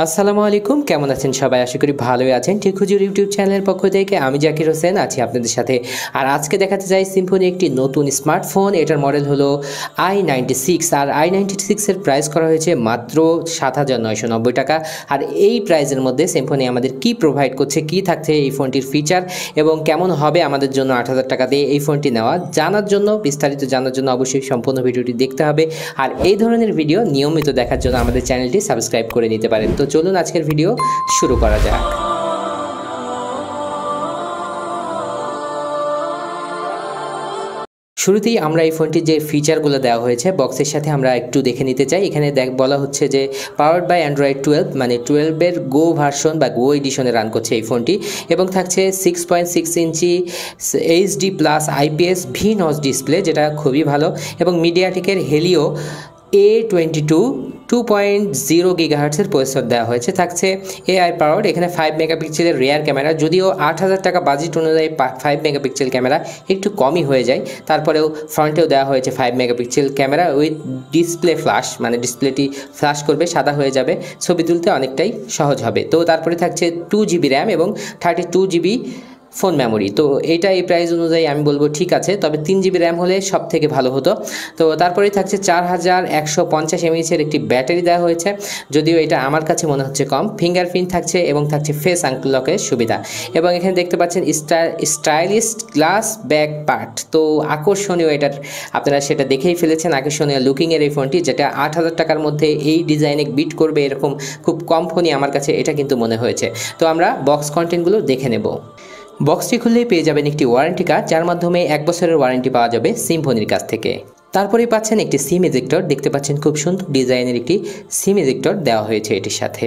আসসালামু আলাইকুম, কেমন আছেন সবাই? আশা করি ভালোই আছেন। ঠিক হুজুর ইউটিউব চ্যানেলের পক্ষ থেকে আমি জাকির হোসেন আছি আপনাদের সাথে। আর আজকে দেখাতে যাই সিম্ফনি একটি নতুন স্মার্টফোন। এটার মডেল হলো i96 আর i96 এর প্রাইস করা হয়েছে মাত্র ৭,৯৯০ টাকা। আর এই প্রাইসের মধ্যে সিম্ফনি আমাদের কি প্রোভাইড করছে, কি থাকছে এই ফোনটির ফিচার এবং কেমন হবে আমাদের জন্য ৮,০০০ টাকা দিয়ে এই ফোনটি নেওয়া, জানার জন্য বিস্তারিত জানার জন্য অবশ্যই সম্পূর্ণ ভিডিওটি দেখতে হবে। আর এই ধরনের ভিডিও নিয়মিত দেখার জন্য আমাদের চ্যানেলটি সাবস্ক্রাইব করে নিতে পারেন। তো চলুন আজকের ভিডিও শুরু করা যাক। শুরুতেই আমরা এই ফোনটির যে ফিচারগুলো দেওয়া হয়েছে বক্সের সাথে আমরা একটু দেখে নিতে চাই। এখানে বলা হচ্ছে যে পাওয়ার্ড বাই অ্যান্ড্রয়েড 12, মানে 12-এর গো ভার্সন বা গো এডিশনে রান করছে এই ফোনটি এবং থাকছে 6.6 ইঞ্চি HD plus IPS V-notch display, যেটা খুবই ভালো, এবং মিডিয়াটেকের হেলিও A22 2.0 গিগাহার্টসের প্রসেসর দেওয়া হয়েছে। থাকছে এআই পাওয়ার্ড, এখানে 5 মেগাপিক্সেলের রিয়ার ক্যামেরা, যদিও ৮,০০০ টাকা বাজেট অনুযায়ী 5 মেগাপিক্সেল ক্যামেরা একটু কমই হয়ে যায়, তারপরেও ফ্রন্টেও দেওয়া হয়েছে 5 megapixel camera with display flash, মানে ডিসপ্লেটি ফ্ল্যাশ করবে, সাদা হয়ে যাবে, ছবি তুলতে অনেকটাই সহজ হবে। তো তারপরে থাকছে 2GB র্যাম এবং 32GB ফোন মেমোরি। তো এইটা এই প্রাইস অনুযায়ী আমি বলবো ঠিক আছে, তবে 3GB র্যাম হলে সব থেকে ভালো হতো। তো তারপরেই থাকছে 4150 mAh-এর একটি ব্যাটারি দেওয়া হয়েছে, যদিও এটা আমার কাছে মনে হচ্ছে কম। ফিঙ্গারপ্রিন্ট থাকছে এবং থাকছে ফেস আনলকের সুবিধা, এবং এখানে দেখতে পাচ্ছেন স্টাইলিশ গ্লাস ব্যাক পার্ট। তো আকর্ষণীয়, এটার আপনারা সেটা দেখেই ফেলেছেন, আকর্ষণীয় লুকিংয়ের এই ফোনটি, যেটা ৮,০০০ টাকার মধ্যে এই ডিজাইনে বিট করবে এরকম খুব কম ফোনই আমার কাছে এটা কিন্তু মনে হয়েছে। তো আমরা বক্স কন্টেন্টগুলো দেখে নেব। বক্সটি খুললেই পেয়ে যাবেন একটি ওয়ারেন্টি কার্ড, যার মাধ্যমে 1 বছরের ওয়ারেন্টি পাওয়া যাবে সিম্ফনির কাছ থেকে। তারপরেই পাচ্ছেন একটি সিম এজেক্টর, দেখতে পাচ্ছেন খুব সুন্দর ডিজাইনের একটি সিম এজেক্টর দেওয়া হয়েছে এটির সাথে।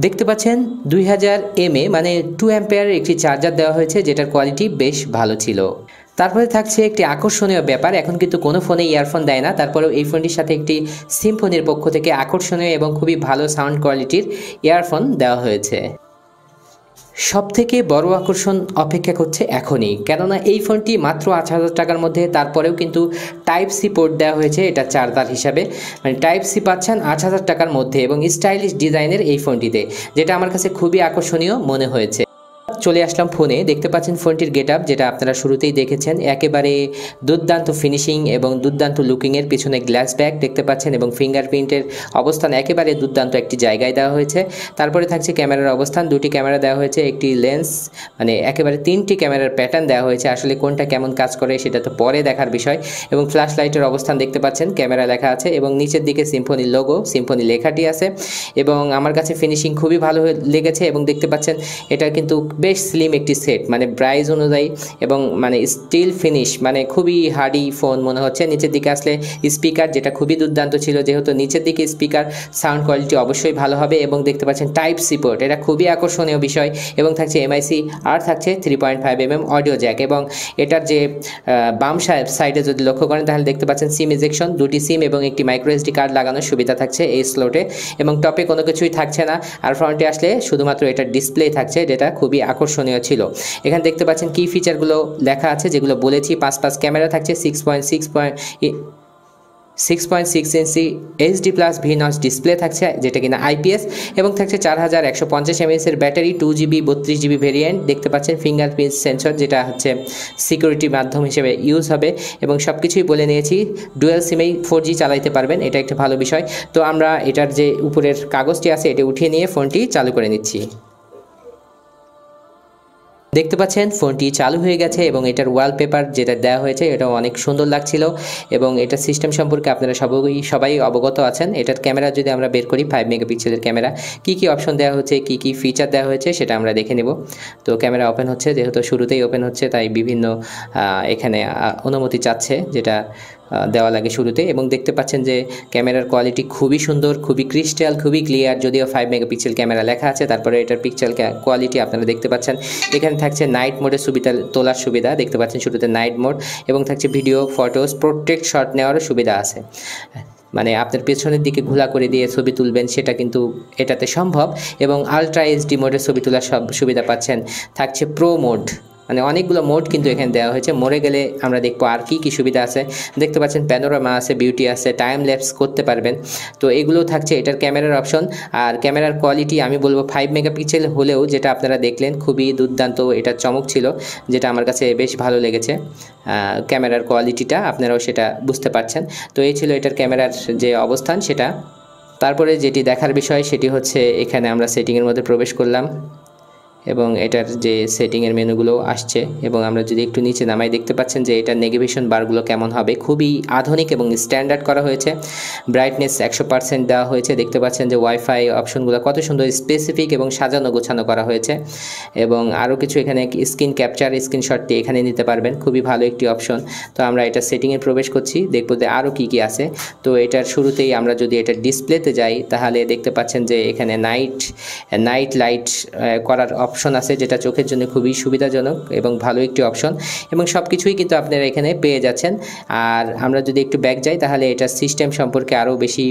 দেখতে পাচ্ছেন 2000 mAh মানে 2 অ্যাম্পিয়ারের একটি চার্জার দেওয়া হয়েছে, যেটার কোয়ালিটি বেশ ভালো ছিল। তারপরে থাকছে একটি আকর্ষণীয় ব্যাপার, এখন কিন্তু কোনো ফোনে ইয়ারফোন দেয় না, তারপরেও এই ফোনটির সাথে একটি সিম্ফনির পক্ষ থেকে আকর্ষণীয় এবং খুবই ভালো সাউন্ড কোয়ালিটির ইয়ারফোন দেওয়া হয়েছে। সবথেকে বড় আকর্ষণ অপেক্ষা করছে এখনই, কেননা এই ফোনটি মাত্র ৮,০০০ টাকার মধ্যে, তারপরেও কিন্তু টাইপ সি পোর্ট দেওয়া হয়েছে এটা চার্জার হিসাবে, মানে টাইপ সি পাচ্ছেন ৮,০০০ টাকার মধ্যে এবং স্টাইলিশ ডিজাইনের এই ফোনটিতে, যেটা আমার কাছে খুবই আকর্ষণীয় মনে হয়েছে। চলে আসলাম ফোনে, দেখতে পাচ্ছেন ফোনটির গেটআপ, যেটা আপনারা শুরুতেই দেখেছেন, একেবারে দুর্দান্ত ফিনিশিং এবং দুর্দান্ত লুকিংয়ের, পিছনে গ্লাস ব্যাক দেখতে পাচ্ছেন এবং ফিঙ্গারপ্রিন্টের অবস্থান একেবারে দুর্দান্ত একটি জায়গায় দেওয়া হয়েছে। তারপরে থাকছে ক্যামেরার অবস্থান, দুটি ক্যামেরা দেওয়া হয়েছে, একটি লেন্স, মানে একেবারে 3টি ক্যামেরার প্যাটার্ন দেওয়া হয়েছে, আসলে কোনটা কেমন কাজ করে সেটা তো পরে দেখার বিষয়। এবং ফ্ল্যাশ লাইটের অবস্থান দেখতে পাচ্ছেন, ক্যামেরা লেখা আছে এবং নিচের দিকে সিম্ফনির লোগো, সিম্ফনি লেখাটি আছে, এবং আমার কাছে ফিনিশিং খুবই ভালো লেগেছে। এবং দেখতে পাচ্ছেন এটা কিন্তু বেশ স্লিম একটি সেট, মানে প্রাইস অনুযায়ী এবং মানে স্টিল ফিনিশ, মানে খুবই হার্ডি ফোন মনে হচ্ছে। নিচের দিকে আসলে স্পিকার, যেটা খুবই দুর্দান্ত ছিল, যেহেতু নিচের দিকে স্পিকার, সাউন্ড কোয়ালিটি অবশ্যই ভালো হবে। এবং দেখতে পাচ্ছেন টাইপ সি পোর্ট, এটা খুবই আকর্ষণীয় বিষয়, এবং থাকছে এমআইসি, আর থাকছে 3.5mm অডিও জ্যাক। এবং এটার যে বাম সাইডে যদি লক্ষ্য করেন তাহলে দেখতে পাচ্ছেন সিম ইজেকশন, 2টি সিম এবং একটি মাইক্রো এসডি কার্ড লাগানোর সুবিধা থাকছে এই স্লটে, এবং টপে কোনো কিছুই থাকছে না। আর ফ্রন্টে আসলে শুধুমাত্র এটার ডিসপ্লে থাকছে, যেটা খুবই আকর্ষণীয় ছিল। এখানে দেখতে পাচ্ছেন কি ফিচারগুলো লেখা আছে, যেগুলো বলেছি। 5 ক্যামেরা থাকছে, 6.6 ইঞ্চি এইচডি প্লাস ভি-নচ ডিসপ্লে থাকছে, যেটা কিনা আইপিএস, এবং থাকছে 4150 mAh-এর ব্যাটারি, 2GB 32GB ভেরিয়েন্ট। দেখতে পাচ্ছেন ফিঙ্গারপ্রিন্ট সেন্সর, যেটা হচ্ছে সিকিউরিটি মাধ্যম হিসেবে ইউজ হবে, এবং সব কিছুই বলে নিয়েছি। ডুয়েল সিমেই 4G চালাইতে পারবেন, এটা একটা ভালো বিষয়। তো আমরা এটার যে উপরের কাগজটি আছে এটা উঠিয়ে নিয়ে ফোনটি চালু করে নিচ্ছি। দেখতে পাচ্ছেন ফোনটি চালু হয়ে গেছে এবং এটার ওয়ালপেপার যেটা দেওয়া হয়েছে এটাও অনেক সুন্দর লাগছিল, এবং এটার সিস্টেম সম্পর্কে আপনারা সবাই অবগত আছেন। এটার ক্যামেরা যদি আমরা বের করি, 5 মেগাপিক্সেলের ক্যামেরা, কি অপশন দেওয়া হচ্ছে, কি ফিচার দেওয়া হয়েছে সেটা আমরা দেখে নেব। তো ক্যামেরা ওপেন হচ্ছে, যেহেতু শুরুতেই ওপেন হচ্ছে তাই বিভিন্ন এখানে অনুমতি চাচ্ছে, যেটা দেওয়া লাগে শুরুতে। এবং দেখতে পাচ্ছেন যে ক্যামেরার কোয়ালিটি খুবই সুন্দর, খুবই ক্রিস্টাল, খুবই ক্লিয়ার, যদিও 5 মেগাপিক্সেল ক্যামেরা লেখা আছে, তারপরে এটার পিক্সেল কোয়ালিটি আপনারা দেখতে পাচ্ছেন। এখানে থাকছে নাইট মোডের সুবিধা, তোলার সুবিধা দেখতে পাচ্ছেন শুরুতে নাইট মোড, এবং থাকছে ভিডিও, ফটোস, প্রোটেক্ট শট নেওয়ারও সুবিধা আছে, মানে আপনার পেছনের দিকে ঘোলা করে দিয়ে ছবি তুলবেন সেটা কিন্তু এটাতে সম্ভব, এবং আলট্রা এইচডি মোডের ছবি তোলার সব সুবিধা পাচ্ছেন। থাকছে প্রো মোড, মানে অনেকগুলো মোড কিন্তু এখানে দেওয়া হয়েছে। মোড়ে গেলে আমরা দেখবো আর কি সুবিধা আছে। দেখতে পাচ্ছেন প্যানোরামা আছে, বিউটি আছে, টাইম ল্যাপস করতে পারবেন। তো এগুলোও থাকছে। এটার ক্যামেরার অপশন আর ক্যামেরার কোয়ালিটি আমি বলবো 5 মেগাপিক্সেল হলেও যেটা আপনারা দেখলেন খুবই দুর্দান্ত, এটা চমক ছিল, যেটা আমার কাছে বেশ ভালো লেগেছে। ক্যামেরার কোয়ালিটিটা আপনারাও সেটা বুঝতে পারছেন। তো এই ছিল এটার ক্যামেরার যে অবস্থান সেটা। তারপরে যেটি দেখার বিষয় সেটি হচ্ছে এখানে আমরা সেটিংয়ের মধ্যে প্রবেশ করলাম এবং এটার যে সেটিংয়ের মেনুগুলো আসছে এবং আমরা যদি একটু নিচে নামাই দেখতে পাচ্ছেন যে এটার নেভিগেশন বারগুলো কেমন হবে। খুবই আধুনিক এবং স্ট্যান্ডার্ড করা হয়েছে। ব্রাইটনেস 100% দেওয়া হয়েছে। দেখতে পাচ্ছেন যে ওয়াইফাই অপশনগুলো কত সুন্দর স্পেসিফিক এবং সাজানো গোছানো করা হয়েছে। এবং আরও কিছু এখানে স্ক্রিন ক্যাপচার, স্ক্রিনশটটি এখানে নিতে পারবেন, খুবই ভালো একটি অপশন। তো আমরা এটা সেটিংয়ে প্রবেশ করছি, দেখবো যে আরও কী আছে। তো এটার শুরুতেই আমরা যদি এটা ডিসপ্লেতে যাই তাহলে দেখতে পাচ্ছেন যে এখানে নাইট লাইট করার অপশন আছে, যেটা চোখের জন্য খুবই সুবিধাজনক এবং ভালো একটি অপশন এবং সব কিছুই কিন্তু আপনারা এখানে পেয়ে যাচ্ছেন। আর আমরা যদি একটু ব্যাক যাই তাহলে এটা সিস্টেম সম্পর্কে আরও বেশি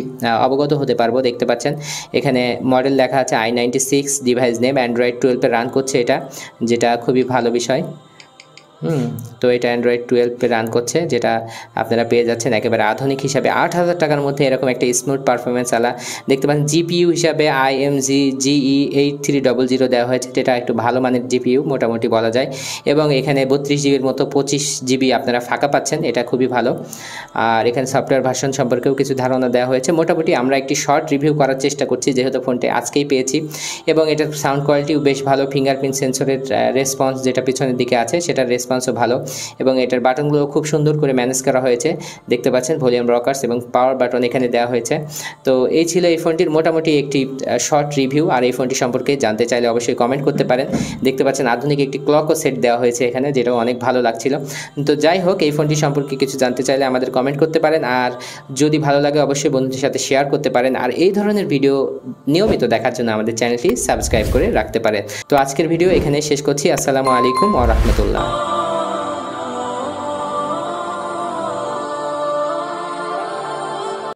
অবগত হতে পারবো। দেখতে পাচ্ছেন এখানে মডেল লেখা আছে i96, device name Android 12 run করছে এটা, যেটা খুবই ভালো বিষয়। তো এটা অ্যান্ড্রয়েড 12 রান করছে, যেটা আপনারা পেয়ে যাচ্ছেন একেবারে আধুনিক হিসাবে 8,000 টাকার মধ্যে এরকম একটা স্মুথ পারফরমেন্স আলা। দেখতে পাচ্ছেন জিপিইউ হিসাবে GE8300 দেওয়া হয়েছে, যেটা একটু ভালো মানের জিপিইউ মোটামুটি বলা যায়। এবং এখানে 32 জিবির মতো 25 জিবি আপনারা ফাঁকা পাচ্ছেন, এটা খুবই ভালো। আর এখানে সফটওয়্যার ভার্সন সম্পর্কেও কিছু ধারণা দেওয়া হয়েছে। মোটামুটি আমরা একটি শর্ট রিভিউ করার চেষ্টা করছি যেহেতু ফোনটি আজকেই পেয়েছি। এবং এটার সাউন্ড কোয়ালিটিও বেশ ভালো। ফিঙ্গারপ্রিন্ট সেন্সরের রেসপন্স যেটা পিছনের দিকে আছে সেটার রেসপন্সও ভালো এবং এটার বাটনগুলো খুব সুন্দর করে ম্যানেজ করা হয়েছে। দেখতে পাচ্ছেন ভলিউম রকার্স এবং পাওয়ার বাটন এখানে দেওয়া হয়েছে। তো এই ছিল এই ফোনটির মোটামুটি একটি শর্ট রিভিউ। আর এই ফোনটি সম্পর্কে জানতে চাইলে অবশ্যই কমেন্ট করতে পারেন। দেখতে পাচ্ছেন আধুনিক একটি ক্লকও সেট দেওয়া হয়েছে এখানে, যেটাও অনেক ভালো লাগছিল। তো যাই হোক, এই ফোনটি সম্পর্কে কিছু জানতে চাইলে আমাদের কমেন্ট করতে পারেন। আর যদি ভালো লাগে অবশ্যই বন্ধুদের সাথে শেয়ার করতে পারেন। আর এই ধরনের ভিডিও নিয়মিত দেখার জন্য আমাদের চ্যানেলটি সাবস্ক্রাইব করে রাখতে পারেন। তো আজকের ভিডিও এখানে শেষ করছি। আসসালামু আলাইকুম ওয়া রাহমাতুল্লাহ।